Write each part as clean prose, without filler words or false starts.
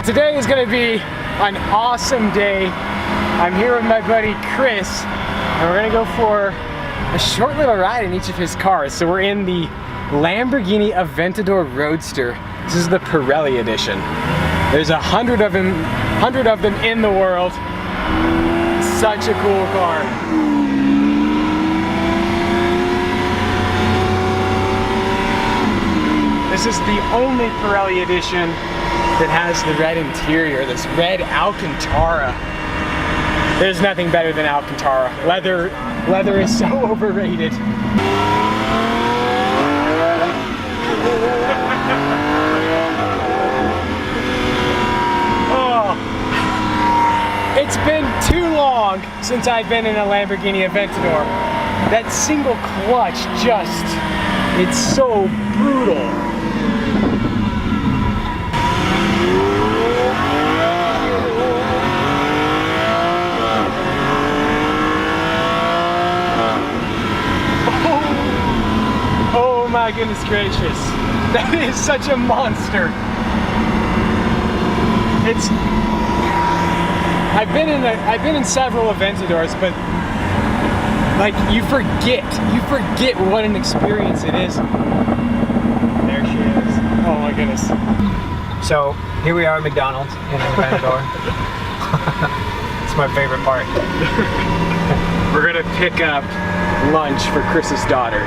today is gonna be an awesome day. I'm here with my buddy Chris, and we're gonna go for a short little ride in each of his cars. So we're in the Lamborghini Aventador Roadster. This is the Pirelli edition. There's 100 of them in the world. Such a cool car. This is the only Pirelli edition that has the red interior, this red Alcantara. There's nothing better than Alcantara. Leather is so overrated. Oh, it's been too long since I've been in a Lamborghini Aventador. That single clutch it's so brutal. Oh my goodness gracious. That is such a monster. I've been in several Aventadors, but like you forget what an experience it is. There she is. Oh my goodness. So here we are at McDonald's in Aventador. It's my favorite part. We're gonna pick up lunch for Chris's daughter.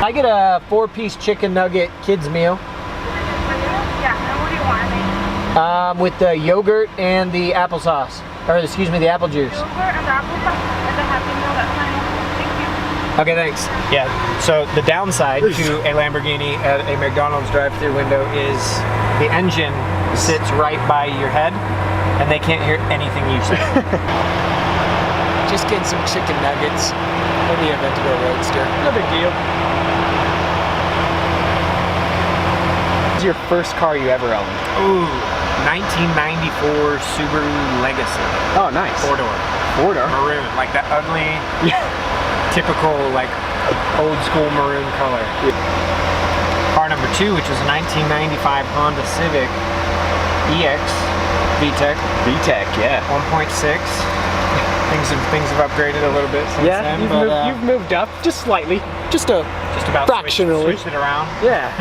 I get a 4-piece chicken nugget kids meal. Yeah, and what do you want? With the yogurt and the applesauce. Or excuse me, the apple juice. Yogurt and the applesauce and the Happy Meal, that's fine. Thank you. Okay, thanks. Yeah, so the downside to a Lamborghini at a McDonald's drive-thru window is the engine sits right by your head and they can't hear anything you say. Just getting some chicken nuggets in the Aventador Roadster. No big deal. This is your first car you ever owned? Ooh, 1994 Subaru Legacy. Oh, nice. 4-door. 4-door? Maroon, like that ugly, typical, like, old school maroon color. Yeah. Car number 2, which was a 1995 Honda Civic EX VTEC. VTEC, yeah. 1.6. Things have upgraded a little bit since then. You've moved up just slightly, just about fractionally. Switched it around. Yeah.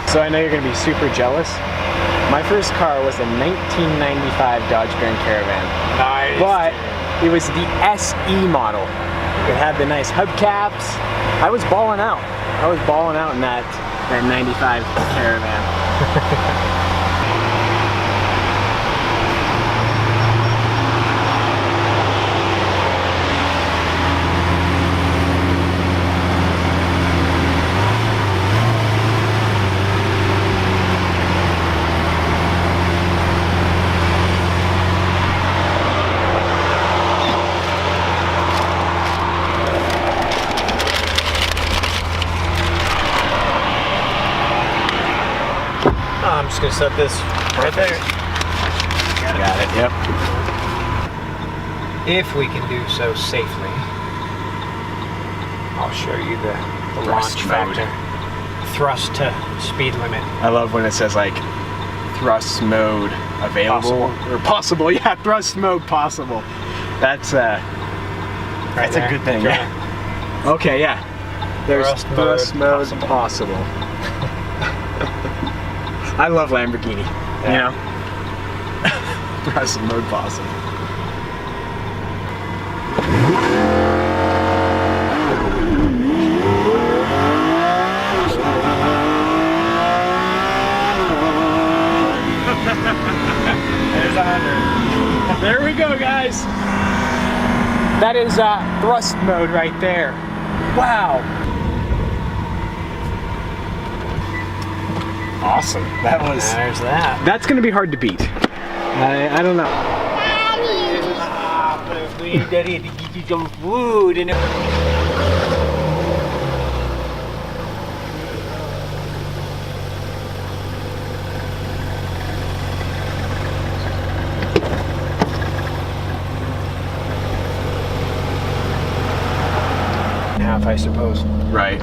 So I know you're gonna be super jealous. My first car was a 1995 Dodge Grand Caravan. Nice. But it was the SE model. It had the nice hubcaps. I was balling out. In that 95 Caravan. I'm just gonna set this right there. Got it, yep. If we can do so safely, I'll show you the Thrust launch mode. factor. Thrust to speed limit. I love when it says like thrust mode available or possible. Yeah, thrust mode possible. That's a good thing. Yeah. Okay, yeah. There's thrust mode possible. I love Lamborghini. Yeah. You know, thrust mode possible. There's 100. There we go, guys. That is thrust mode right there. Wow. Awesome. That was. There's that. That's gonna be hard to beat. I don't know. We daddy to get you some food and half, I suppose. Right.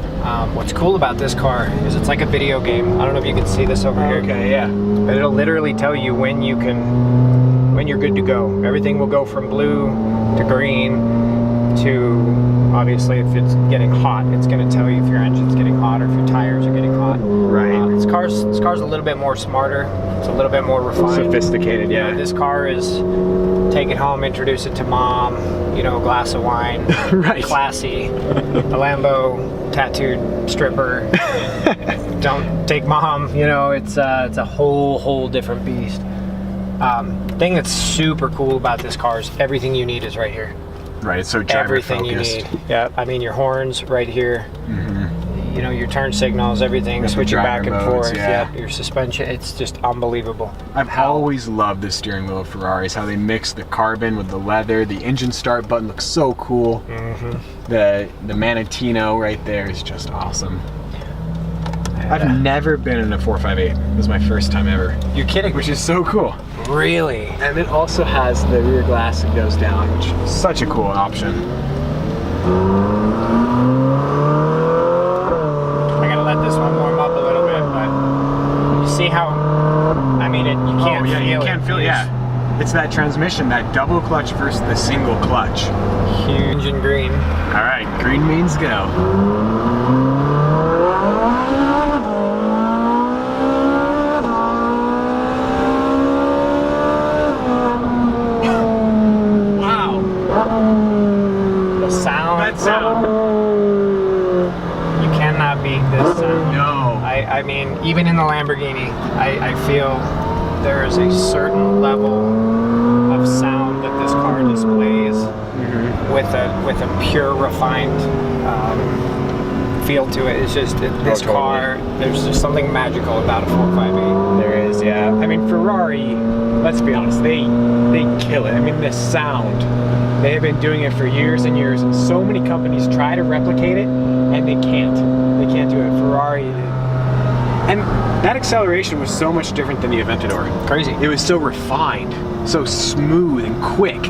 What's cool about this car is it's like a video game. I don't know if you can see this over here. Okay, yeah. But it'll literally tell you when you're good to go. Everything will go from blue to green to, obviously, if it's getting hot, it's going to tell you if your engine's getting hot or if your tires are getting hot. Right. This car's a little bit more smarter. It's a little bit more refined. Sophisticated, yeah. This car is take it home, introduce it to mom, a glass of wine, right. Classy, a Lambo tattooed stripper. Don't take mom, it's a whole different beast. Thing that's super cool about this car is everything you need is right here. Right, it's so driver everything focused. You need. Yeah, I mean your horns right here. Your turn signals, everything, Got the switching back and modes, forth. yeah. Your suspension, it's just unbelievable. I've always loved the steering wheel of Ferraris, how they mix the carbon with the leather. The engine start button looks so cool. The Manatino right there is just awesome. I've never been in a 458. This is my first time ever. You're kidding? Which is so cool. Really? And it also has the rear glass that goes down, which is such a cool option. I gotta let this one warm up a little bit, but you see how, you can't feel it. You can't feel it, yeah. It's that transmission, that double clutch versus the single clutch. Huge and green. All right, green means go. I mean, even in the Lamborghini, I feel there is a certain level of sound that this car displays with a pure, refined feel to it. It's just this car. There's just something magical about a 458. There is, yeah. I mean, Ferrari. Let's be honest, they kill it. I mean, the sound. They have been doing it for years and years, and so many companies try to replicate it, and they can't. They can't do it. Ferrari. And that acceleration was so much different than the Aventador. Crazy. It was so refined, so smooth and quick,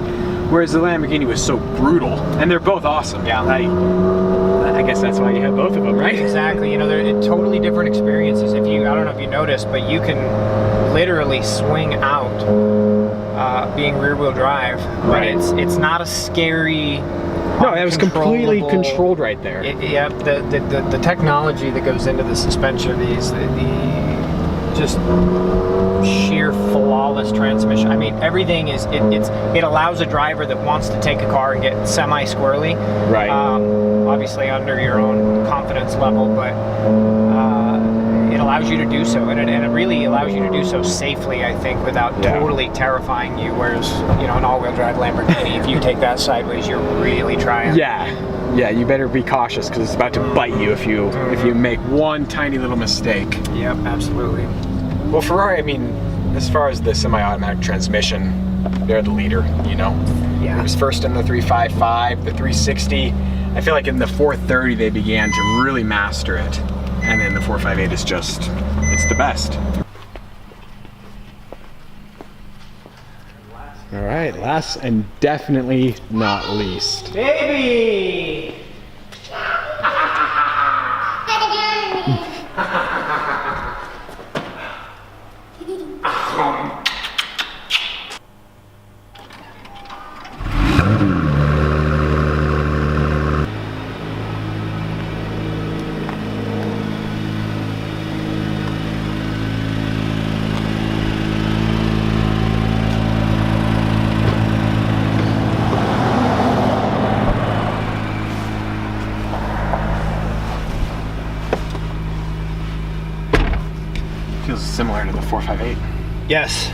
whereas the Lamborghini was so brutal. And they're both awesome. Yeah. I guess that's why you have both of them, right? Exactly. They're totally different experiences. I don't know if you noticed, but you can literally swing out being rear-wheel drive, but it's not a scary. No, that was completely controlled right there. The technology that goes into the suspension of these, the just sheer flawless transmission. I mean, everything is it allows a driver that wants to take a car and get semi-squirrely. Right. Obviously under your own confidence level, but it allows you to do so, and it really allows you to do so safely, I think, without totally terrifying you. Whereas, an all-wheel drive Lamborghini, if you take that sideways, you're really trying. Yeah, you better be cautious because it's about to bite you if you make one tiny little mistake. Yep, absolutely. Well, Ferrari, I mean, as far as the semi-automatic transmission, they're the leader, Yeah. It was first in the 355, the 360. I feel like in the 430 they began to really master it. And then the 458 is just, it's the best. All right, last and definitely not least. Baby! Feels similar to the 458. Yes.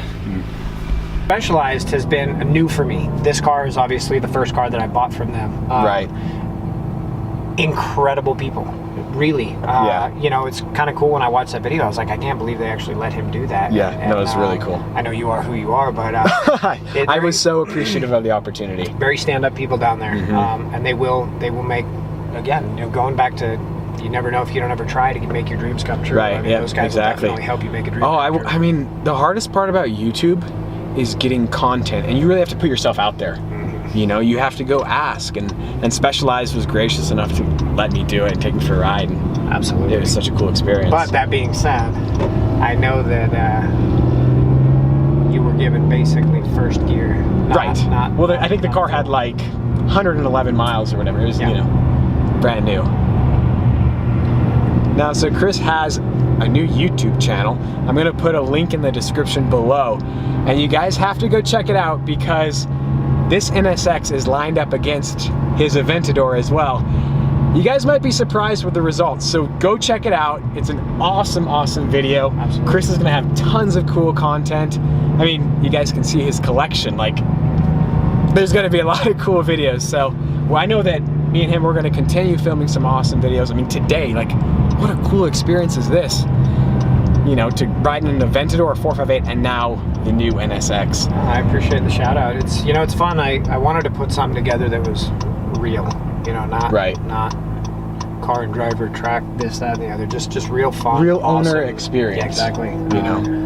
Specialized has been new for me. This car is obviously the first car that I bought from them. Right. Incredible people, really. It's kind of cool when I watched that video. I was like, I can't believe they actually let him do that. Yeah, that was really cool. I know you are who you are, but I was so appreciative of the opportunity. Very stand-up people down there, and they will make, again, going back to. You never know if you don't ever try to make your dreams come true. Right, I mean, those guys will definitely help you make a dream come true. I mean, the hardest part about YouTube is getting content, and you really have to put yourself out there. You know, you have to go ask, and Specialized was gracious enough to let me do it and take me for a ride. And Absolutely. it was such a cool experience. But that being said, I know that you were given basically first gear. Right. I think the car had like 111 miles or whatever. It was, you know, brand new. Now, so Chris has a new YouTube channel. I'm gonna put a link in the description below, and you guys have to go check it out because this NSX is lined up against his Aventador as well. You guys might be surprised with the results, so go check it out. It's an awesome, awesome video. Absolutely. Chris is gonna have tons of cool content. I mean, you guys can see his collection. Like, there's gonna be a lot of cool videos. So, well, I know that me and him, we're gonna continue filming some awesome videos. I mean, today, like, what a cool experience is this? You know, to ride in an Aventador or 458 and now the new NSX. I appreciate the shout out. It's, you know, it's fun. I wanted to put something together that was real, you know, not car and driver, track, this, that, and the other. Just real fun. Real awesome owner experience. Yeah, exactly. You know.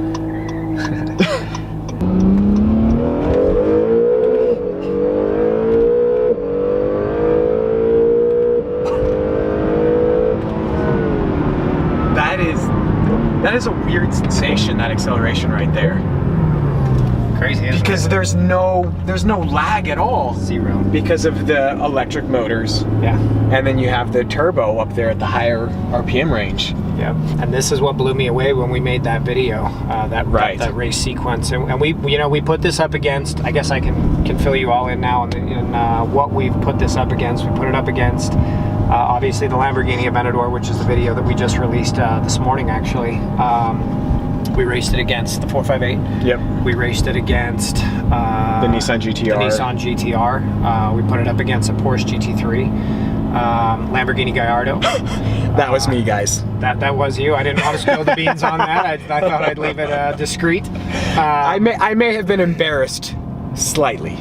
That is a weird sensation, that acceleration right there. Crazy, isn't because it? there's no lag at all. Zero. Because of the electric motors. Yeah. And then you have the turbo up there at the higher RPM range. Yeah. And this is what blew me away when we made that video, that race sequence. And we, you know, we put this up against, I guess I can fill you all in now in what we've put this up against. We put it up against obviously the Lamborghini Aventador, which is the video that we just released this morning, actually. We raced it against the 458. Yep. We raced it against the Nissan GTR. The Nissan GTR. We put it up against a Porsche GT3, Lamborghini Gallardo. That was me, guys. That was you. I didn't want to spill the beans on that. I thought I'd leave it discreet. I may have been embarrassed slightly.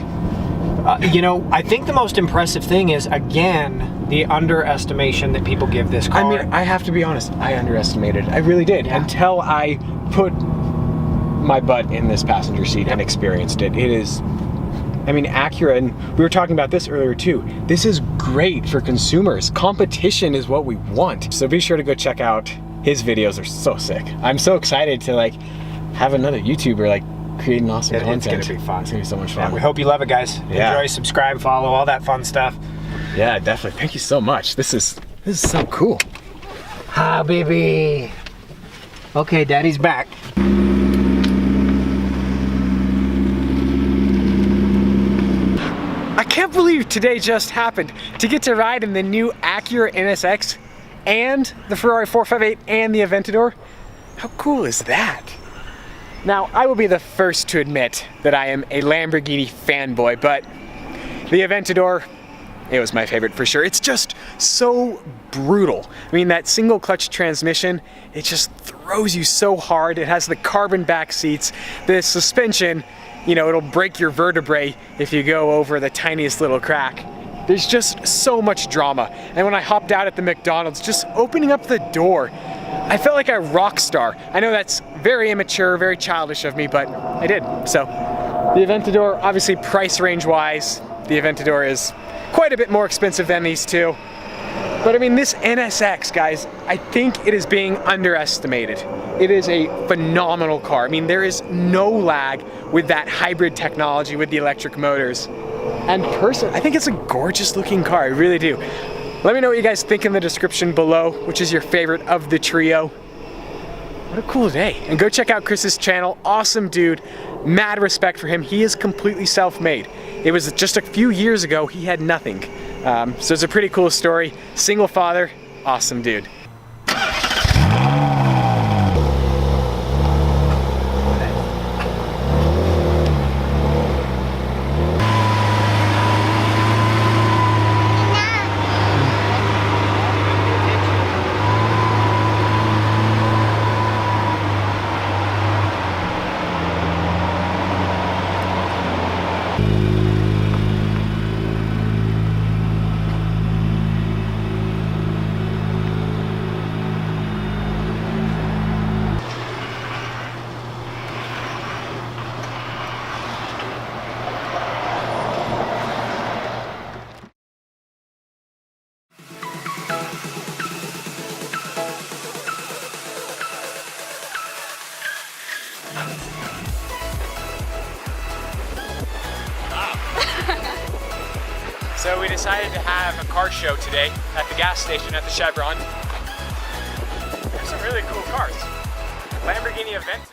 You know, I think the most impressive thing is, again, the underestimation that people give this car. I mean, I have to be honest, I underestimated. I really did, until I put my butt in this passenger seat and experienced it. It is, I mean, Acura, and we were talking about this earlier too, this is great for consumers. Competition is what we want. So be sure to go check out his videos. They're so sick. I'm so excited to like have another YouTuber like creating awesome content. It's gonna be fun. It's gonna be so much fun. Yeah, we hope you love it, guys. Yeah. Enjoy, subscribe, follow, all that fun stuff. Yeah, definitely. Thank you so much. This is so cool. Hi, baby. Okay, Daddy's back. I can't believe today just happened to get to ride in the new Acura NSX and the Ferrari 458 and the Aventador. How cool is that? Now, I will be the first to admit that I am a Lamborghini fanboy, but the Aventador, it was my favorite for sure. It's just so brutal. I mean, that single clutch transmission, it just throws you so hard. It has the carbon back seats, the suspension, you know, it'll break your vertebrae if you go over the tiniest little crack. There's just so much drama. And when I hopped out at the McDonald's, just opening up the door, I felt like a rock star. I know that's very immature, very childish of me, but I did. So, the Aventador, obviously price range wise, the Aventador is quite a bit more expensive than these two. But I mean, this NSX, guys, I think it is being underestimated. It is a phenomenal car. I mean, there is no lag with that hybrid technology with the electric motors. And personally, I think it's a gorgeous looking car, I really do. Let me know what you guys think in the description below, which is your favorite of the trio. What a cool day. And go check out Chris's channel, awesome dude, mad respect for him. He is completely self-made. It was just a few years ago, he had nothing. So it's a pretty cool story. Single father, awesome dude. So we decided to have a car show today at the gas station at the Chevron. There's some really cool cars. Lamborghini Aventador.